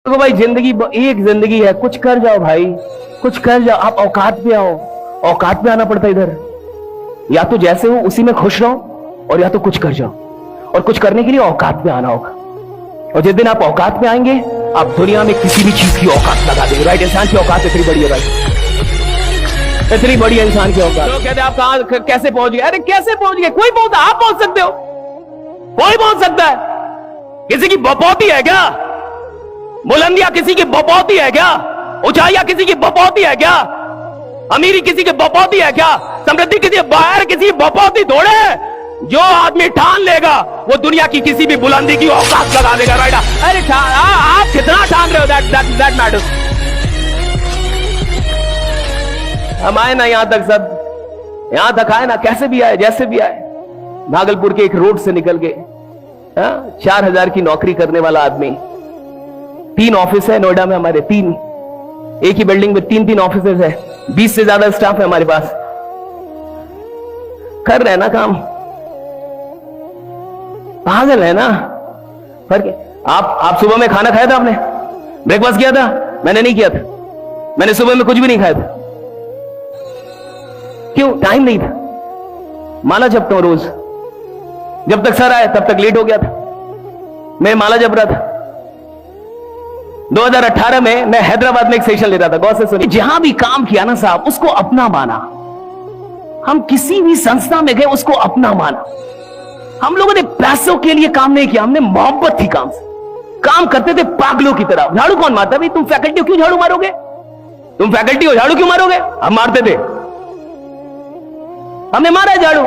तो भाई जिंदगी एक जिंदगी है, कुछ कर जाओ भाई, कुछ कर जाओ। आप औकात पे आओ, औकात पे आना पड़ता है इधर। या तो जैसे हो उसी में खुश रहो, और या तो कुछ कर जाओ, और कुछ करने के लिए औकात पे आना होगा। और जिस दिन आप औकात पे आएंगे, आप दुनिया में किसी भी चीज की औकात लगा देंगे। राइट, इंसान की औकात इतनी बड़ी है भाई, इतनी बड़ी है इंसान की औकात। तो कहते हैं आप कहां कैसे पहुंच गए? अरे कैसे पहुंच गए? कोई पहुंचा, आप पहुंच सकते हो, कोई पहुंच सकता है। किसी की बपौती है क्या? बुलंदियां किसी की बपौती है क्या? ऊंचाइयां किसी की बपौती है क्या? अमीरी किसी की बपौती है क्या? समृद्धि किसी बाहर किसी बपौती थोड़े है। जो आदमी ठान लेगा वो दुनिया की किसी भी बुलंदी की औकात लगा देगा। राइट, अरे आप कितना ठान रहे हो, दैट मैटर्स। हम आए ना यहां तक, सब यहां तक आए ना, कैसे भी आए, जैसे भी आए। भागलपुर के एक रोड से निकल के 4000 की नौकरी करने वाला आदमी, 3 ऑफिस है नोएडा में हमारे, 3, एक ही बिल्डिंग में 3 ऑफिस है, 20 से ज्यादा स्टाफ है हमारे पास। कर रहे हैं ना काम, पागल है ना। फर्क आप सुबह में खाना खाया था? आपने ब्रेकफास्ट किया था? मैंने नहीं किया था, मैंने सुबह में कुछ भी नहीं खाया था। क्यों? टाइम नहीं था। माला जपता हूं रोज, जब तक सर आए तब तक लेट हो गया था। मैं माला जप रहा था। 2018 में मैं हैदराबाद में एक सेशन ले रहा था। गौर से सुनिए, जहां भी काम किया ना साहब, उसको अपना माना। हम किसी भी संस्था में गए, उसको अपना माना। हम लोगों ने पैसों के लिए काम नहीं किया, हमने मोहब्बत थी काम से। काम करते थे पागलों की तरह। झाड़ू कौन मारता? भाई तुम फैकल्टी हो, क्यों झाड़ू मारोगे? तुम फैकल्टी हो, झाड़ू क्यों मारोगे? हम मारते थे, हमने मारा है झाड़ू।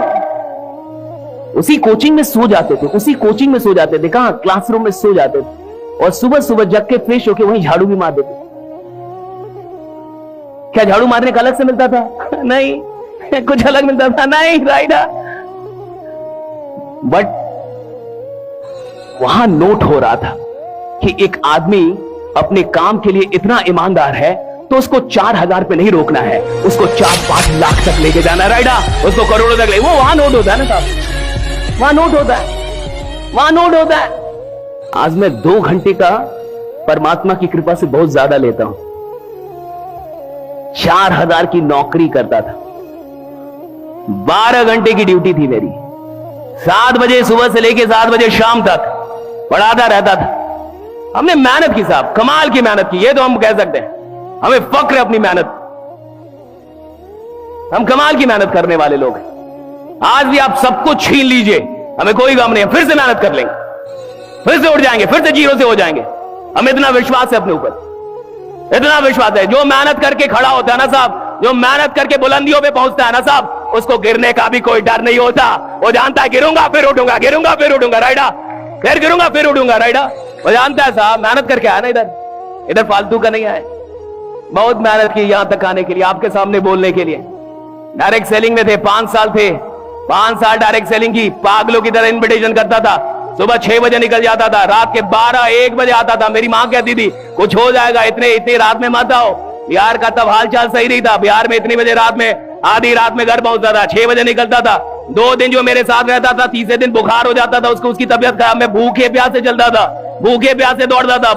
उसी कोचिंग में सो जाते थे, उसी कोचिंग में सो जाते थे। कहां? क्लासरूम में सो जाते थे, और सुबह सुबह जग के फ्रेश होके वहीं झाड़ू भी मार देते। क्या झाड़ू मारने का अलग से मिलता था? नहीं, कुछ अलग मिलता था? नहीं। राइट, बट वहां नोट हो रहा था कि एक आदमी अपने काम के लिए इतना ईमानदार है, तो उसको 4000 पे नहीं रोकना है, उसको 4-5 लाख तक लेके जाना है। राइडा, उसको करोड़ों तक ले। वो वहां नोट होता है ना साहब, वहां नोट होता है, वहां नोट होता है। आज मैं 2 घंटे का परमात्मा की कृपा से बहुत ज्यादा लेता हूं। 4000 की नौकरी करता था, 12 घंटे की ड्यूटी थी मेरी। 7 बजे सुबह से लेके 7 बजे शाम तक पढ़ाता रहता था। हमने मेहनत की साहब, कमाल की मेहनत की, ये तो हम कह सकते हैं। हमें फक्र है अपनी मेहनत, हम कमाल की मेहनत करने वाले लोग हैं। आज भी आप सब कुछ छीन लीजिए, हमें कोई गम नहीं है, फिर से मेहनत कर लेंगे, फिर से उठ जाएंगे, फिर से जीरो से हो जाएंगे। हमें इतना विश्वास है अपने ऊपर, इतना विश्वास है। जो मेहनत करके खड़ा होता है ना साहब, जो मेहनत करके बुलंदियों पे पहुंचता है ना साहब, उसको गिरने का भी कोई डर नहीं होता। वो जानता है गिरूंगा फिर उठूंगा, गिरूंगा फिर उठूंगा। राइडा, फिर गिरूंगा फिर उठूंगा। राइडा, वो जानता है साहब, मेहनत करके आया ना इधर फालतू का नहीं आया। बहुत मेहनत की यहां तक आने के लिए, आपके सामने बोलने के लिए। डायरेक्ट सेलिंग में थे, 5 साल थे, 5 साल डायरेक्ट सेलिंग की। पागलों की तरह इन्विटेशन करता था। सुबह 6 बजे निकल जाता था, रात के 12-1 बजे आता था। मेरी मां कहती थी कुछ हो जाएगा, इतनी रात में मत आओ। बिहार का तब हालचाल सही नहीं था। बिहार में इतनी बजे रात में, आधी रात में घर पहुंचता था, 6 बजे निकलता था। 2 दिन जो मेरे साथ रहता था, तीसरे दिन बुखार हो जाता था उसको, उसकी तबीयत खराब। मैं भूखे प्यासे चलता था, भूखे प्यासे दौड़ता था।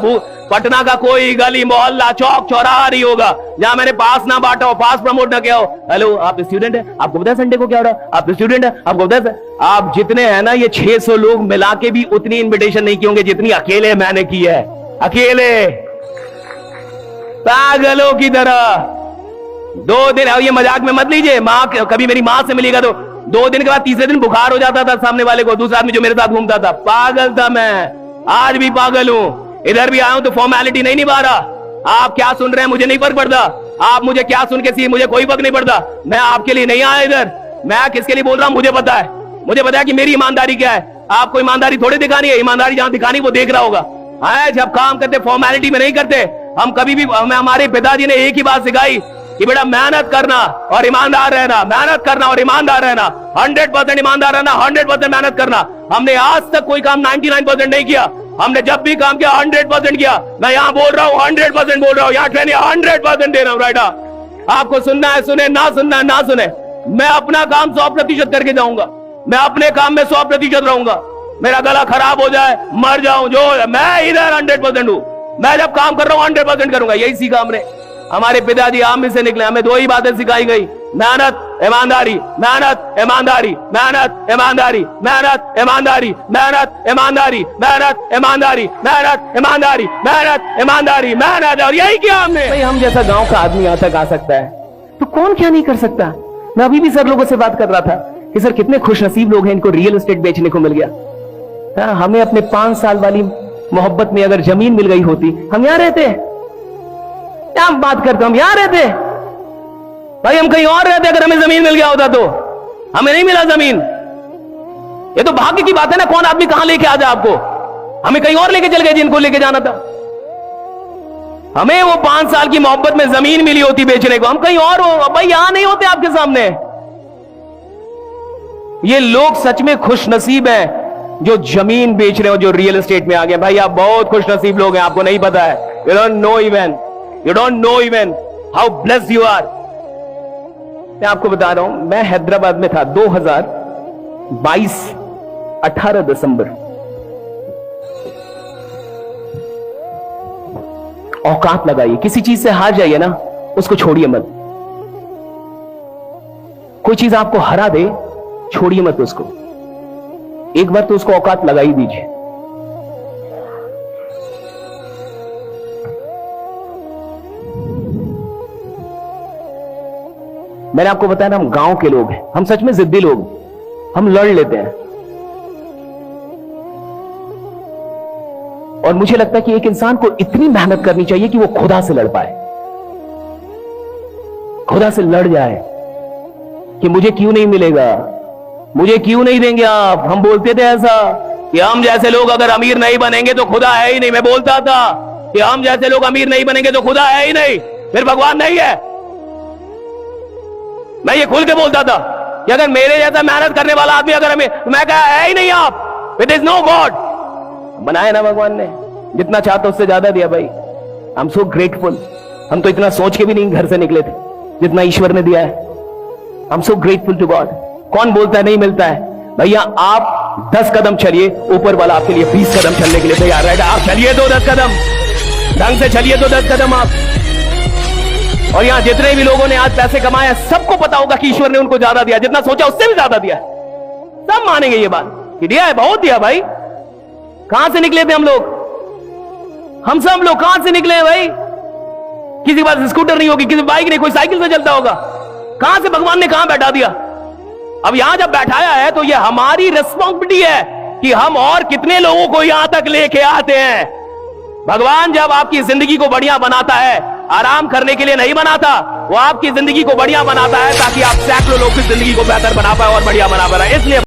पटना का कोई गली मोहल्ला चौक चौराहा नहीं होगा जहां मैंने पास ना बांटा हो, पास प्रमोट ना किया हो। हेलो, आप स्टूडेंट है? आपको पता है संडे को क्या हो रहा है? आप स्टूडेंट है? आपको पता है? आप जितने हैं ना, ये 600 लोग मिला के भी उतनी इन्विटेशन नहीं की होंगे जितनी अकेले मैंने की है। अकेले पागलों की तरह 2 दिन। ये मजाक में मत लीजिए। माँ, कभी मेरी माँ से मिलेगा तो 2 दिन के बाद तीसरे दिन बुखार हो जाता था सामने वाले को, दूसरा आदमी जो मेरे साथ घूमता था। पागल था मैं, आज भी पागल हूं। इधर भी आया हूं तो फॉर्मेलिटी नहीं निभा रहा। आप क्या सुन रहे हैं मुझे नहीं फर्क पड़ता, आप मुझे क्या सुन के सी, मुझे कोई फर्क नहीं पड़ता। मैं आपके लिए नहीं आया इधर, मैं किसके लिए बोल रहा हूं मुझे पता है। मुझे पता है कि मेरी ईमानदारी क्या है। आपको ईमानदारी थोड़ी दिखानी है, ईमानदारी जहां दिखानी वो देख रहा होगा। जब काम करते फॉर्मेलिटी में नहीं करते। हम कभी भी, हमारे पिताजी ने एक ही बात सिखाई कि बेटा मेहनत करना और ईमानदार रहना, मेहनत करना और ईमानदार रहना, 100% ईमानदार रहना, 100% मेहनत करना। हमने आज तक कोई काम 99% नहीं किया। हमने जब भी काम किया 100% किया। मैं यहां बोल रहा हूं 100% बोल रहा हूं, यहां ट्रेनिंग 100% दे रहा हूं। राइडा, आपको सुनना है सुने, ना सुनना है ना सुने। मैं अपना काम 100% करके जाऊंगा। मैं अपने काम में 100% रहूंगा। मेरा गला खराब हो जाए, मर जाऊं, जो मैं इधर 100% हूं। मैं जब काम कर रहा हूं 100% करूंगा। यही सीखा हमने, हमारे पिताजी आर्मी से निकले, हमें दो ही बातें सिखाई गई, मेहनत ईमानदारी, मेहनत ईमानदारी, मेहनत ईमानदारी, मेहनत ईमानदारी, मेहनत ईमानदारी, मेहनत ईमानदारी, मेहनत ईमानदारी, मेहनत ईमानदारी, मेहनत। और यही किया हमने। भाई हम जैसा गांव का आदमी यहां तक आ सकता है तो कौन क्या नहीं कर सकता। मैं अभी भी सर लोगों से बात कर रहा था कि सर कितने खुशनसीब लोग हैं, इनको रियल एस्टेट बेचने को मिल गया। हमें अपने 5 साल वाली मोहब्बत में अगर जमीन मिल गई होती, हम यहां रहते। क्या बात करते, हम यहां रहते भाई, हम कहीं और रहते अगर हमें जमीन मिल गया होता तो। हमें नहीं मिला जमीन, ये तो भाग्य की बात है ना, कौन आदमी कहां लेके आ जाए आपको। हमें कहीं और लेके चल गए जिनको लेके जाना था। हमें वो 5 साल की मोहब्बत में जमीन मिली होती बेचने को, हम कहीं और हो भाई, यहां नहीं होते आपके सामने। ये लोग सच में खुश नसीब हैं जो जमीन बेच रहे हो, जो रियल एस्टेट में आ गए। भाई आप बहुत खुश नसीब लोग हैं, आपको नहीं पता है। You don't know even how blessed you are. मैं आपको बता रहा हूं, मैं हैदराबाद में था 2022 18 दिसंबर। औकात लगाइए, किसी चीज से हार जाइए ना, उसको छोड़िए मत। कोई चीज आपको हरा दे, छोड़िए मत उसको, एक बार तो उसको औकात लगा ही दीजिए। मैंने आपको बताया ना, हम गांव के लोग हैं, हम सच में जिद्दी लोग, हम लड़ लेते हैं। और मुझे लगता है कि एक इंसान को इतनी मेहनत करनी चाहिए कि वो खुदा से लड़ पाए, खुदा से लड़ जाए कि मुझे क्यों नहीं मिलेगा, मुझे क्यों नहीं देंगे आप। हम बोलते थे ऐसा कि हम जैसे लोग अगर अमीर नहीं बनेंगे तो खुदा है ही नहीं। मैं बोलता था कि हम जैसे लोग अमीर नहीं बनेंगे तो खुदा है ही नहीं, फिर भगवान नहीं है। मैं ये खुल के बोलता था कि अगर मेरे जैसा मेहनत करने वाला आदमी अगर हमें, मैं कहा है ही नहीं आप, इट इज नो गॉड। बनाया ना भगवान ने, जितना चाहता उससे ज्यादा दिया भाई। आई एम सो ग्रेटफुल। हम तो इतना सोच के भी नहीं घर से निकले थे जितना ईश्वर ने दिया है। I am so grateful to God. कौन बोलता है नहीं मिलता है? भैया आप 10 कदम चलिए, ऊपर वाला आपके लिए 20 कदम चलने के लिए तैयार रहेगा। आप चलिए तो 10 कदम, ढंग से चलिए तो 10 कदम आप। और यहां जितने भी लोगों ने आज पैसे कमाए, सबको पता होगा कि ईश्वर ने उनको ज्यादा दिया, जितना सोचा उससे भी ज्यादा दिया। सब मानेंगे ये बात कि दिया है, बहुत दिया भाई। कहां से निकले थे हम लोग? हम सब लोग कहां से निकले हैं भाई? किसी के पास स्कूटर नहीं होगी, किसी बाइक नहीं, कोई साइकिल से चलता होगा। कहां से भगवान ने कहां बैठा दिया? अब यहां जब बैठाया है तो यह हमारी रिस्पॉन्सिबिलिटी है कि हम और कितने लोगों को यहां तक लेके आते हैं। भगवान जब आपकी जिंदगी को बढ़िया बनाता है, आराम करने के लिए नहीं बनाता, वो आपकी जिंदगी को बढ़िया बनाता है ताकि आप सैकड़ों लोगों की जिंदगी को बेहतर बना पाए और बढ़िया बना पाए। इसलिए